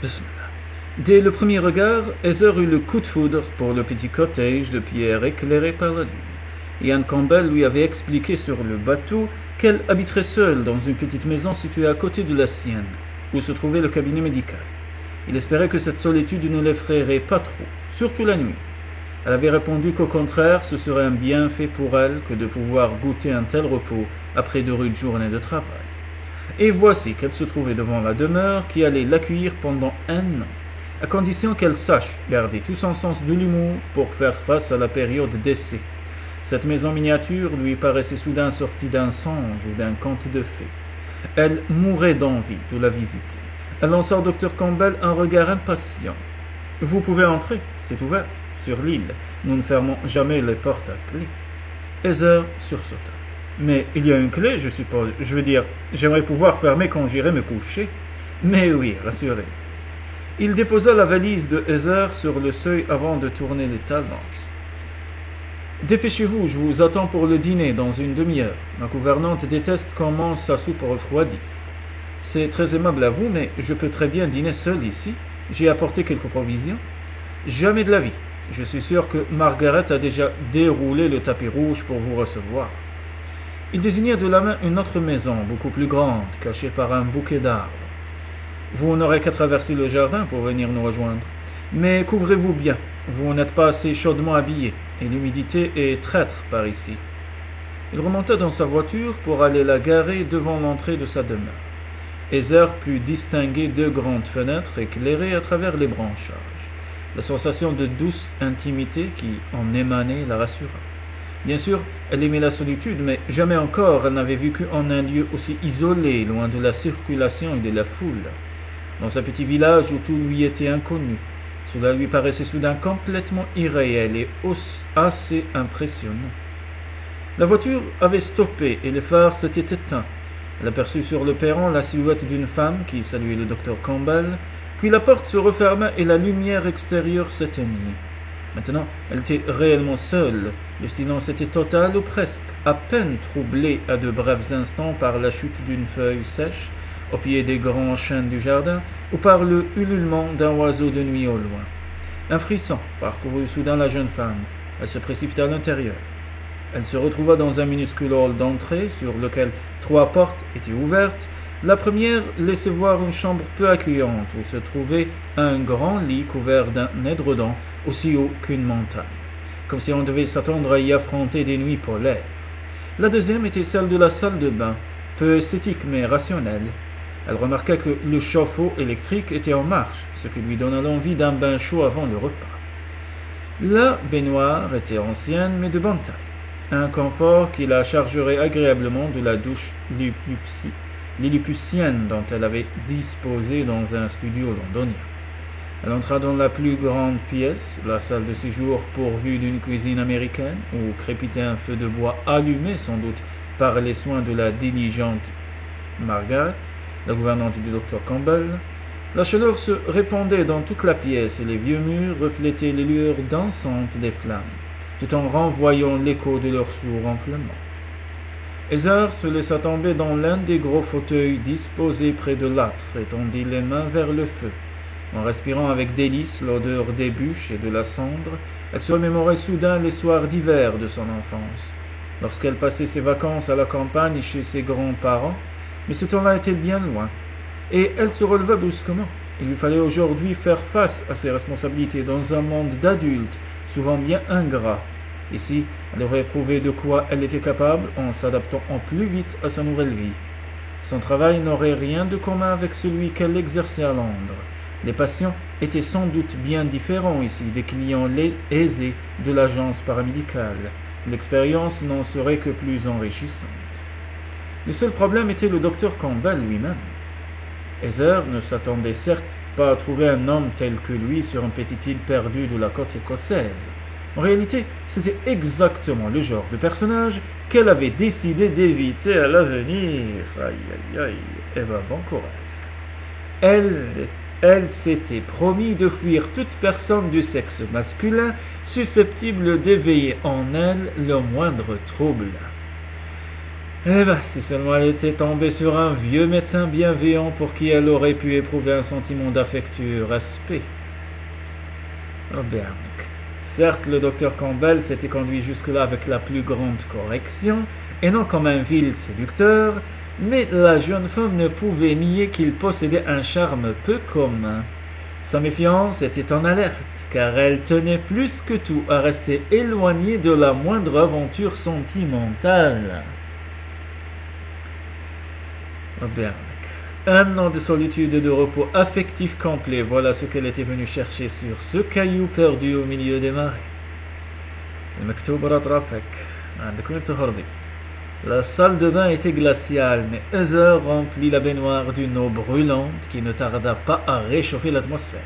Bismillah. Dès le premier regard, Heather eut le coup de foudre pour le petit cottage de pierre éclairé par la lune. Ian Campbell lui avait expliqué sur le bateau qu'elle habiterait seule dans une petite maison située à côté de la sienne, où se trouvait le cabinet médical. Il espérait que cette solitude ne l'effraierait pas trop, surtout la nuit. Elle avait répondu qu'au contraire, ce serait un bienfait pour elle que de pouvoir goûter un tel repos après de rudes journées de travail. Et voici qu'elle se trouvait devant la demeure qui allait l'accueillir pendant un an, à condition qu'elle sache garder tout son sens de l'humour pour faire face à la période d'essai. Cette maison miniature lui paraissait soudain sortie d'un songe ou d'un conte de fées. Elle mourait d'envie de la visiter. Elle lança au docteur Campbell un regard impatient. « Vous pouvez entrer, c'est ouvert, sur l'île. Nous ne fermons jamais les portes à clé. » Heather sursauta. « Mais il y a une clé, je suppose. Je veux dire, j'aimerais pouvoir fermer quand j'irai me coucher. »« Mais oui, rassurez. » Il déposa la valise de Heather sur le seuil avant de tourner les talons. « Dépêchez-vous, je vous attends pour le dîner dans une demi-heure. Ma gouvernante déteste quand mange sa soupe refroidie. C'est très aimable à vous, mais je peux très bien dîner seul ici. J'ai apporté quelques provisions. Jamais de la vie. Je suis sûr que Margaret a déjà déroulé le tapis rouge pour vous recevoir. » Il désigna de la main une autre maison, beaucoup plus grande, cachée par un bouquet d'arbres. « Vous n'aurez qu'à traverser le jardin pour venir nous rejoindre. Mais couvrez-vous bien, vous n'êtes pas assez chaudement habillé, et l'humidité est traître par ici. » Il remonta dans sa voiture pour aller la garer devant l'entrée de sa demeure. Heather put distinguer deux grandes fenêtres éclairées à travers les branchages. La sensation de douce intimité qui en émanait la rassura. Bien sûr, elle aimait la solitude, mais jamais encore elle n'avait vécu en un lieu aussi isolé, loin de la circulation et de la foule. Dans ce petit village où tout lui était inconnu, cela lui paraissait soudain complètement irréel et assez impressionnant. La voiture avait stoppé et les phares s'étaient éteints. Elle aperçut sur le perron la silhouette d'une femme qui saluait le docteur Campbell, puis la porte se referma et la lumière extérieure s'éteignit. Maintenant, elle était réellement seule. Le silence était total ou presque, à peine troublé à de brefs instants par la chute d'une feuille sèche au pied des grands chênes du jardin ou par le ululement d'un oiseau de nuit au loin. Un frisson parcourut soudain la jeune femme. Elle se précipita à l'intérieur. Elle se retrouva dans un minuscule hall d'entrée sur lequel 3 portes étaient ouvertes. La première laissait voir une chambre peu accueillante où se trouvait un grand lit couvert d'un édredon aussi haut qu'une montagne, comme si on devait s'attendre à y affronter des nuits polaires. La deuxième était celle de la salle de bain, peu esthétique mais rationnelle. Elle remarqua que le chauffe-eau électrique était en marche, ce qui lui donna l'envie d'un bain chaud avant le repas. La baignoire était ancienne mais de bonne taille, un confort qui la chargerait agréablement de la douche lilliputienne dont elle avait disposé dans un studio londonien. Elle entra dans la plus grande pièce, la salle de séjour pourvue d'une cuisine américaine, où crépitait un feu de bois allumé sans doute par les soins de la diligente Margaret, la gouvernante du docteur Campbell. La chaleur se répandait dans toute la pièce et les vieux murs reflétaient les lueurs dansantes des flammes, tout en renvoyant l'écho de leur sourd enflement. Heather se laissa tomber dans l'un des gros fauteuils disposés près de l'âtre et tendit les mains vers le feu. En respirant avec délice l'odeur des bûches et de la cendre, elle se remémorait soudain les soirs d'hiver de son enfance, lorsqu'elle passait ses vacances à la campagne chez ses grands-parents, mais ce temps-là était bien loin, et elle se releva brusquement. Il lui fallait aujourd'hui faire face à ses responsabilités dans un monde d'adultes, souvent bien ingrats. Ici, elle aurait prouvé de quoi elle était capable en s'adaptant en plus vite à sa nouvelle vie. Son travail n'aurait rien de commun avec celui qu'elle exerçait à Londres. Les patients étaient sans doute bien différents ici des clients aisés de l'agence paramédicale. L'expérience n'en serait que plus enrichissante. Le seul problème était le docteur Campbell lui-même. Heather ne s'attendait certes pas à trouver un homme tel que lui sur une petite île perdue de la côte écossaise. En réalité, c'était exactement le genre de personnage qu'elle avait décidé d'éviter à l'avenir. Aïe, aïe, aïe. Eh ben, bon courage. Elle s'était promis de fuir toute personne du sexe masculin susceptible d'éveiller en elle le moindre trouble. Eh ben, si seulement elle était tombée sur un vieux médecin bienveillant pour qui elle aurait pu éprouver un sentiment d'affectueux respect. Oh bien, certes, le docteur Campbell s'était conduit jusque-là avec la plus grande correction, et non comme un vil séducteur, mais la jeune femme ne pouvait nier qu'il possédait un charme peu commun. Sa méfiance était en alerte, car elle tenait plus que tout à rester éloignée de la moindre aventure sentimentale. Oh bien, un an de solitude et de repos affectif complet, voilà ce qu'elle était venue chercher sur ce caillou perdu au milieu des marais. المكتوب رطربك عندك وين تهربي. La salle de bain était glaciale, mais Heather remplit la baignoire d'une eau brûlante qui ne tarda pas à réchauffer l'atmosphère.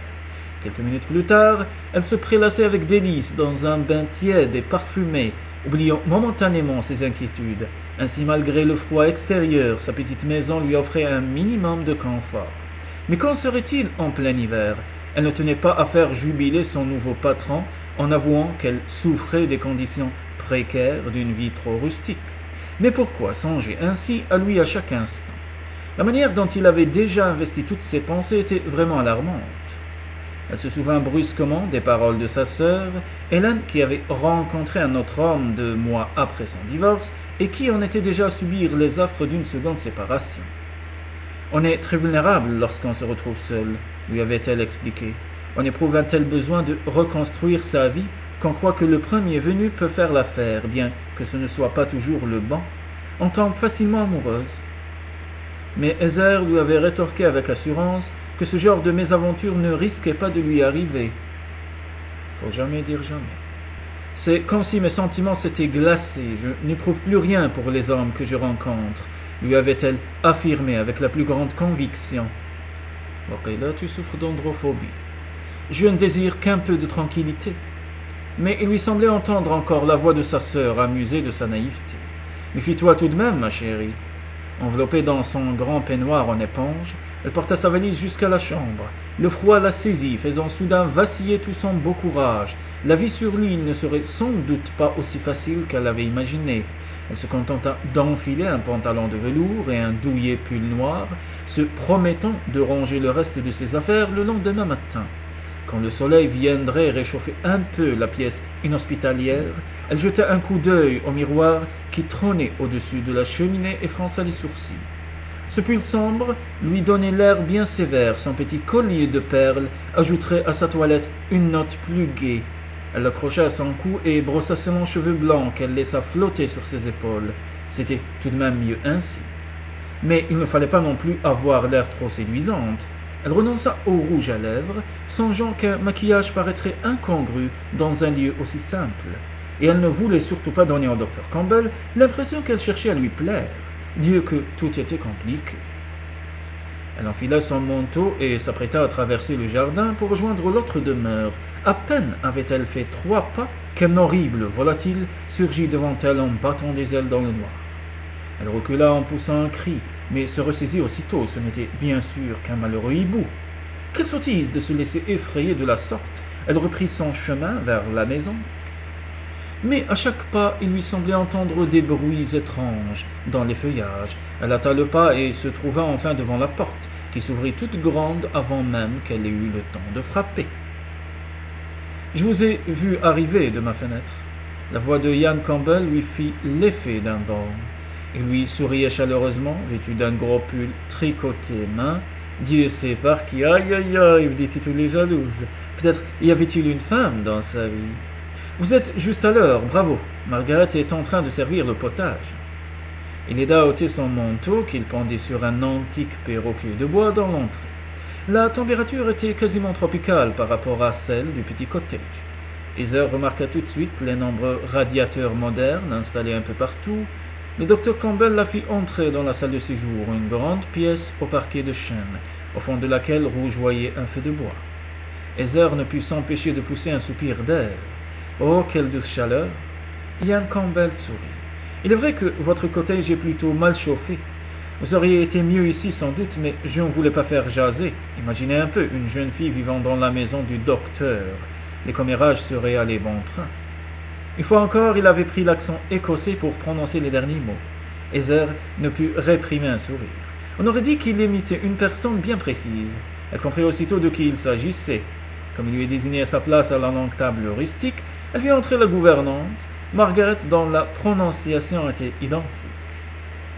Quelques minutes plus tard, elle se prélassait avec délice dans un bain tiède et parfumé, oubliant momentanément ses inquiétudes. Ainsi, malgré le froid extérieur, sa petite maison lui offrait un minimum de confort. Mais qu'en serait-il en plein hiver? Elle ne tenait pas à faire jubiler son nouveau patron en avouant qu'elle souffrait des conditions précaires d'une vie trop rustique. Mais pourquoi songer ainsi à lui à chaque instant? La manière dont il avait déjà investi toutes ses pensées était vraiment alarmante. Elle se souvint brusquement des paroles de sa sœur, Hélène, qui avait rencontré un autre homme 2 mois après son divorce et qui en était déjà à subir les affres d'une seconde séparation. « On est très vulnérable lorsqu'on se retrouve seul, lui avait-elle expliqué. On éprouve un tel besoin de reconstruire sa vie qu'on croit que le premier venu peut faire l'affaire, bien que ce ne soit pas toujours le bon. On tombe facilement amoureuse. » Mais Heather lui avait rétorqué avec assurance que ce genre de mésaventure ne risquait pas de lui arriver. Faut jamais dire jamais. C'est comme si mes sentiments s'étaient glacés, je n'éprouve plus rien pour les hommes que je rencontre, lui avait-elle affirmé avec la plus grande conviction. Ok, là tu souffres d'androphobie. Je ne désire qu'un peu de tranquillité. Mais il lui semblait entendre encore la voix de sa sœur, amusée de sa naïveté. Méfie-toi tout de même, ma chérie. Enveloppée dans son grand peignoir en éponge, elle porta sa valise jusqu'à la chambre. Le froid la saisit, faisant soudain vaciller tout son beau courage. La vie sur l'île ne serait sans doute pas aussi facile qu'elle l'avait imaginé. Elle se contenta d'enfiler un pantalon de velours et un douillet pull noir, se promettant de ranger le reste de ses affaires le lendemain matin. Quand le soleil viendrait réchauffer un peu la pièce inhospitalière, elle jeta un coup d'œil au miroir qui trônait au-dessus de la cheminée et fronça les sourcils. Ce pull sombre lui donnait l'air bien sévère, son petit collier de perles ajouterait à sa toilette une note plus gaie. Elle l'accrocha à son cou et brossa ses longs cheveux blancs qu'elle laissa flotter sur ses épaules. C'était tout de même mieux ainsi. Mais il ne fallait pas non plus avoir l'air trop séduisante. Elle renonça au rouge à lèvres, songeant qu'un maquillage paraîtrait incongru dans un lieu aussi simple. Et elle ne voulait surtout pas donner au docteur Campbell l'impression qu'elle cherchait à lui plaire. Dieu que tout était compliqué. Elle enfila son manteau et s'apprêta à traverser le jardin pour rejoindre l'autre demeure. À peine avait-elle fait 3 pas qu'un horrible volatile surgit devant elle en battant des ailes dans le noir. Elle recula en poussant un cri, mais se ressaisit aussitôt. Ce n'était bien sûr qu'un malheureux hibou. Quelle sottise de se laisser effrayer de la sorte. Elle reprit son chemin vers la maison. Mais à chaque pas, il lui semblait entendre des bruits étranges dans les feuillages. Elle hâta le pas et se trouva enfin devant la porte, qui s'ouvrit toute grande avant même qu'elle ait eu le temps de frapper. « Je vous ai vu arriver de ma fenêtre. » La voix de Ian Campbell lui fit l'effet d'un baume. Il lui souriait chaleureusement, vêtu d'un gros pull tricoté main. Dieu sait par qui. Aïe aïe aïe, dit-il tous les jalouses. Peut-être y avait-il une femme dans sa vie. Vous êtes juste à l'heure, bravo. Margaret est en train de servir le potage. Il aida à ôter son manteau qu'il pendait sur un antique perroquet de bois dans l'entrée. La température était quasiment tropicale par rapport à celle du petit cottage. Heather remarqua tout de suite les nombreux radiateurs modernes installés un peu partout. Le docteur Campbell la fit entrer dans la salle de séjour, une grande pièce au parquet de chêne, au fond de laquelle rougeoyait un feu de bois. Heather ne put s'empêcher de pousser un soupir d'aise. Oh, quelle douce chaleur! Ian Campbell sourit. Il est vrai que votre cottage est plutôt mal chauffé. Vous auriez été mieux ici sans doute, mais je ne voulais pas faire jaser. Imaginez un peu une jeune fille vivant dans la maison du docteur. Les commérages seraient allés bon train. Une fois encore, il avait pris l'accent écossais pour prononcer les derniers mots. Heather ne put réprimer un sourire. On aurait dit qu'il imitait une personne bien précise. Elle comprit aussitôt de qui il s'agissait. Comme il lui désignait sa place à la longue table heuristique, elle vit entrer la gouvernante, Margaret, dont la prononciation était identique.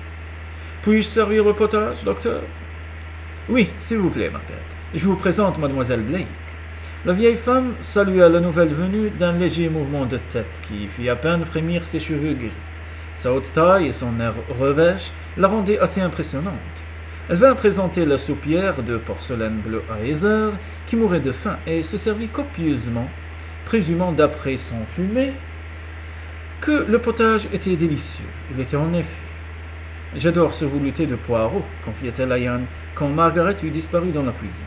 « Puis-je servir au potage, docteur ?»« Oui, s'il vous plaît, Margaret. Je vous présente mademoiselle Blake. » La vieille femme salua la nouvelle venue d'un léger mouvement de tête qui fit à peine frémir ses cheveux gris. Sa haute taille et son air revêche la rendaient assez impressionnante. Elle vint présenter la soupière de porcelaine bleue à Heather, qui mourait de faim, et se servit copieusement, présumant d'après son fumé que le potage était délicieux. Il était en effet. « J'adore ce velouté de poireaux, confia-t-elle à Yann, quand Margaret eut disparu dans la cuisine.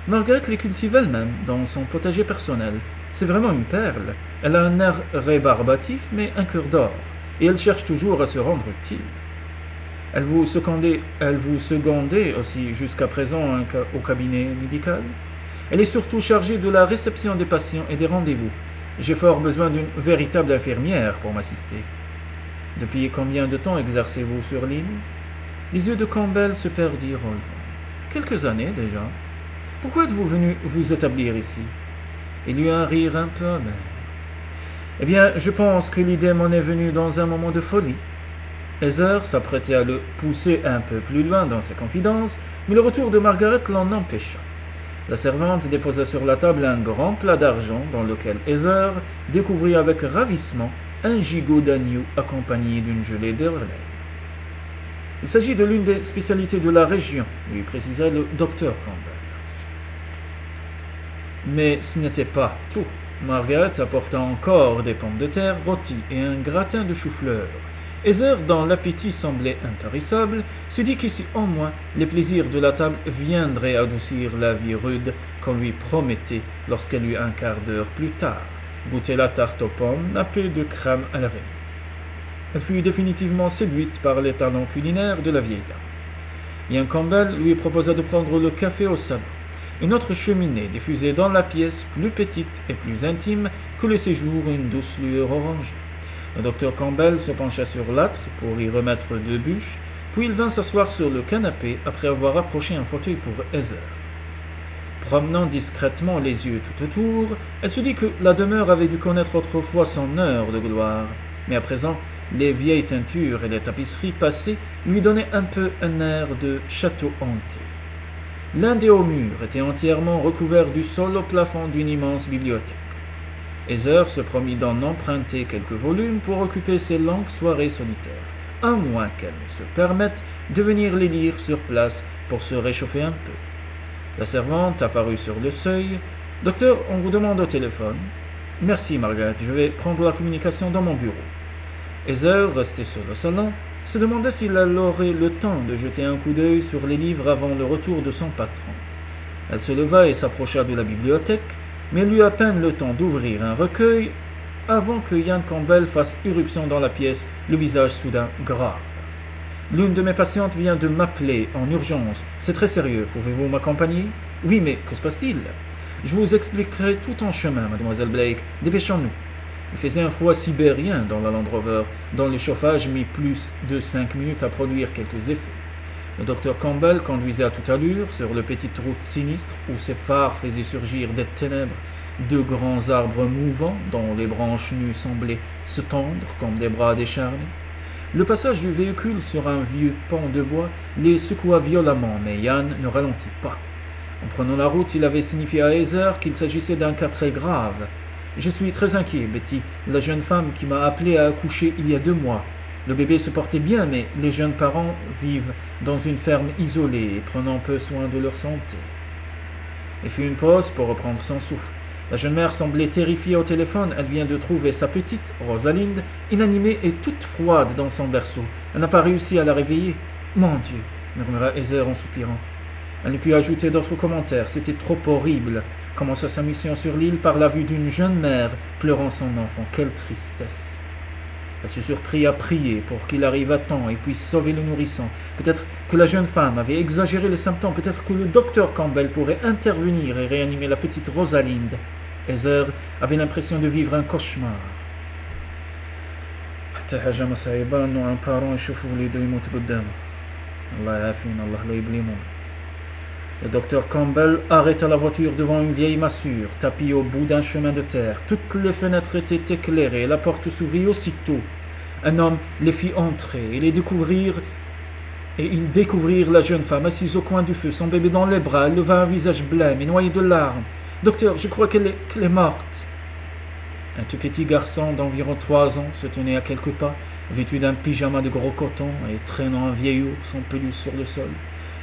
Margaret les cultive elle-même dans son potager personnel. C'est vraiment une perle. Elle a un air rébarbatif, mais un cœur d'or, et elle cherche toujours à se rendre utile. Elle vous secondait aussi jusqu'à présent au cabinet médical. Elle est surtout chargée de la réception des patients et des rendez-vous. J'ai fort besoin d'une véritable infirmière pour m'assister. Depuis combien de temps exercez-vous sur l'île? Les yeux de Campbell se perdirent au loin. Quelques années déjà. Pourquoi êtes-vous venu vous établir ici? Il eut un rire un peu amer. Eh bien, je pense que l'idée m'en est venue dans un moment de folie. Heather s'apprêtait à le pousser un peu plus loin dans ses confidences, mais le retour de Margaret l'en empêcha. La servante déposa sur la table un grand plat d'argent dans lequel Heather découvrit avec ravissement un gigot d'agneau accompagné d'une gelée de relais. « Il s'agit de l'une des spécialités de la région », lui précisa le docteur Campbell. Mais ce n'était pas tout. Margaret apporta encore des pommes de terre rôties et un gratin de chou-fleur. Heather, dont l'appétit semblait intarissable, se dit qu'ici au moins les plaisirs de la table viendraient adoucir la vie rude qu'on lui promettait lorsqu'elle eut un quart d'heure plus tard goûté la tarte aux pommes nappée de crème à la vanille. Elle fut définitivement séduite par les talents culinaires de la vieille dame. Ian Campbell lui proposa de prendre le café au salon. Une autre cheminée diffusait dans la pièce, plus petite et plus intime que le séjour, une douce lueur orangée. Le docteur Campbell se pencha sur l'âtre pour y remettre 2 bûches, puis il vint s'asseoir sur le canapé après avoir approché un fauteuil pour Heather. Promenant discrètement les yeux tout autour, elle se dit que la demeure avait dû connaître autrefois son heure de gloire, mais à présent, les vieilles teintures et les tapisseries passées lui donnaient un peu un air de château hanté. L'un des hauts murs était entièrement recouvert du sol au plafond d'une immense bibliothèque. Heather se promit d'en emprunter quelques volumes pour occuper ses longues soirées solitaires, à moins qu'elle ne se permette de venir les lire sur place pour se réchauffer un peu. La servante apparut sur le seuil. « Docteur, on vous demande au téléphone. »« Merci, Margaret, je vais prendre la communication dans mon bureau. » Heather, restée seule au salon, se demanda s'il aurait le temps de jeter un coup d'œil sur les livres avant le retour de son patron. Elle se leva et s'approcha de la bibliothèque, mais elle eut à peine le temps d'ouvrir un recueil avant que Ian Campbell fasse irruption dans la pièce, le visage soudain grave. « L'une de mes patientes vient de m'appeler en urgence. C'est très sérieux. Pouvez-vous m'accompagner ?»« Oui, mais que se passe-t-il ?»« Je vous expliquerai tout en chemin, mademoiselle Blake. Dépêchons-nous. » Il faisait un froid sibérien dans la Land Rover, dont le chauffage mit plus de 5 minutes à produire quelques effets. Le docteur Campbell conduisait à toute allure sur la petite route sinistre où ses phares faisaient surgir des ténèbres 2 grands arbres mouvants dont les branches nues semblaient se tendre comme des bras décharnés. Le passage du véhicule sur un vieux pont de bois les secoua violemment, mais Yann ne ralentit pas. En prenant la route, il avait signifié à Heather qu'il s'agissait d'un cas très grave. « Je suis très inquiet, Betty. La jeune femme qui m'a appelé a accouché il y a 2 mois. Le bébé se portait bien, mais les jeunes parents vivent dans une ferme isolée et prenant peu soin de leur santé. » Il fit une pause pour reprendre son souffle. La jeune mère semblait terrifiée au téléphone. Elle vient de trouver sa petite, Rosalind, inanimée et toute froide dans son berceau. Elle n'a pas réussi à la réveiller. « Mon Dieu !» murmura Heather en soupirant. Elle ne put ajouter d'autres commentaires. C'était trop horrible. Commença sa mission sur l'île par la vue d'une jeune mère pleurant son enfant. Quelle tristesse! Elle se surprit à prier pour qu'il arrive à temps et puisse sauver le nourrisson. Peut-être que la jeune femme avait exagéré les symptômes. Peut-être que le docteur Campbell pourrait intervenir et réanimer la petite Rosalind. Heather avait l'impression de vivre un cauchemar. حتى حاجة مصعبة إنه un parent يشوفوا وليده يموت قدامه. الله يعافينا الله لا يبليمون. Le docteur Campbell arrêta la voiture devant une vieille massure, tapie au bout d'un chemin de terre. Toutes les fenêtres étaient éclairées, la porte s'ouvrit aussitôt. Un homme les fit entrer et ils découvrirent la jeune femme assise au coin du feu, son bébé dans les bras. Elle leva un visage blême et noyé de larmes. « Docteur, je crois qu'elle est morte. » Un tout petit garçon d'environ 3 ans se tenait à quelques pas, vêtu d'un pyjama de gros coton et traînant un vieil ours en peluche sur le sol.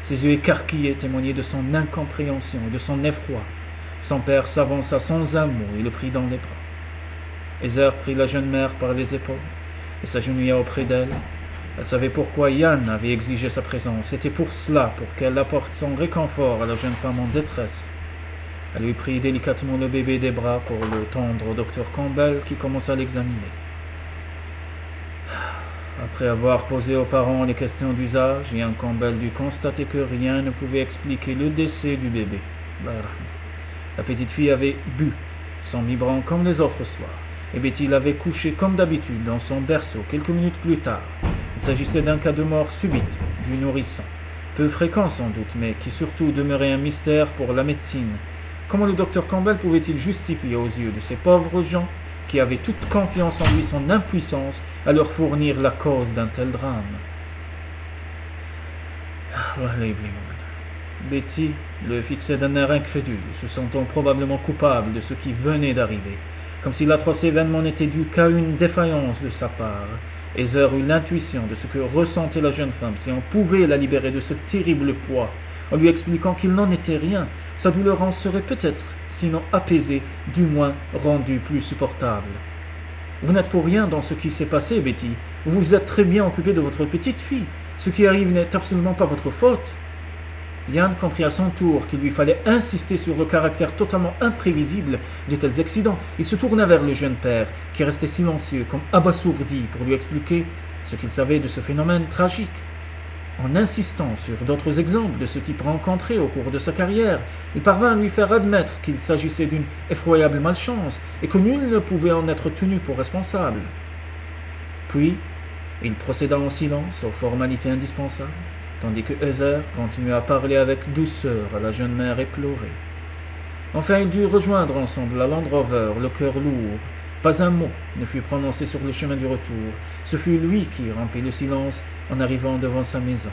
Ses yeux écarquillés témoignaient de son incompréhension et de son effroi. Son père s'avança sans un mot et le prit dans les bras. Heather prit la jeune mère par les épaules et s'agenouilla auprès d'elle. Elle savait pourquoi Yann avait exigé sa présence. C'était pour cela, pour qu'elle apporte son réconfort à la jeune femme en détresse. Elle lui prit délicatement le bébé des bras pour le tendre au docteur Campbell qui commença à l'examiner. Après avoir posé aux parents les questions d'usage, Yann Campbell dut constater que rien ne pouvait expliquer le décès du bébé. La petite fille avait bu son biberon comme les autres soirs, et Betty l'avait couché comme d'habitude dans son berceau quelques minutes plus tard. Il s'agissait d'un cas de mort subite du nourrisson, peu fréquent sans doute, mais qui surtout demeurait un mystère pour la médecine. Comment le docteur Campbell pouvait-il justifier aux yeux de ces pauvres gens qui avaient toute confiance en lui son impuissance à leur fournir la cause d'un tel drame? Betty le fixait d'un air incrédule, se sentant probablement coupable de ce qui venait d'arriver, comme si l'atroce événement n'était dû qu'à une défaillance de sa part. Heather eut l'intuition de ce que ressentait la jeune femme si on pouvait la libérer de ce terrible poids, en lui expliquant qu'il n'en était rien. Sa douleur en serait peut-être, sinon apaisée, du moins rendue plus supportable. « Vous n'êtes pour rien dans ce qui s'est passé, Betty. Vous vous êtes très bien occupée de votre petite fille. Ce qui arrive n'est absolument pas votre faute. » Yann comprit à son tour qu'il lui fallait insister sur le caractère totalement imprévisible de tels accidents. Il se tourna vers le jeune père, qui restait silencieux, comme abasourdi, pour lui expliquer ce qu'il savait de ce phénomène tragique. En insistant sur d'autres exemples de ce type rencontrés au cours de sa carrière, il parvint à lui faire admettre qu'il s'agissait d'une effroyable malchance et que nul ne pouvait en être tenu pour responsable. Puis, il procéda en silence aux formalités indispensables, tandis que Heather continua à parler avec douceur à la jeune mère éplorée. Enfin, ils durent rejoindre ensemble la Land Rover, le cœur lourd. Pas un mot ne fut prononcé sur le chemin du retour. Ce fut lui qui rompit le silence en arrivant devant sa maison.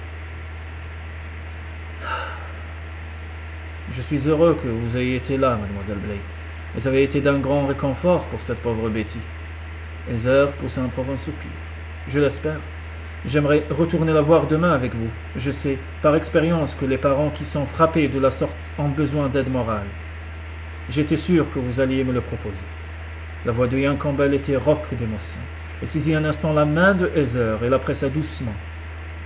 « Je suis heureux que vous ayez été là, mademoiselle Blake. Vous avez été d'un grand réconfort pour cette pauvre Betty. » Heather poussa un profond soupir. « Je l'espère. J'aimerais retourner la voir demain avec vous. Je sais, par expérience, que les parents qui sont frappés de la sorte ont besoin d'aide morale. J'étais sûr que vous alliez me le proposer. » La voix de Yann Campbell était rauque d'émotion. Elle saisit un instant la main de Heather et la pressa doucement.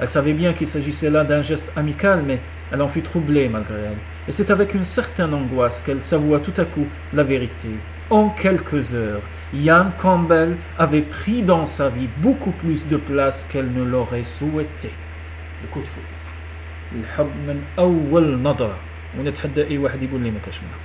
Elle savait bien qu'il s'agissait là d'un geste amical, mais elle en fut troublée malgré elle. Et c'est avec une certaine angoisse qu'elle s'avoua tout à coup la vérité. En quelques heures, Yann Campbell avait pris dans sa vie beaucoup plus de place qu'elle ne l'aurait souhaité. Le coup de foudre. الحب من أول نظرة ونتحدى أي واحد يقول لي ما كاش منها.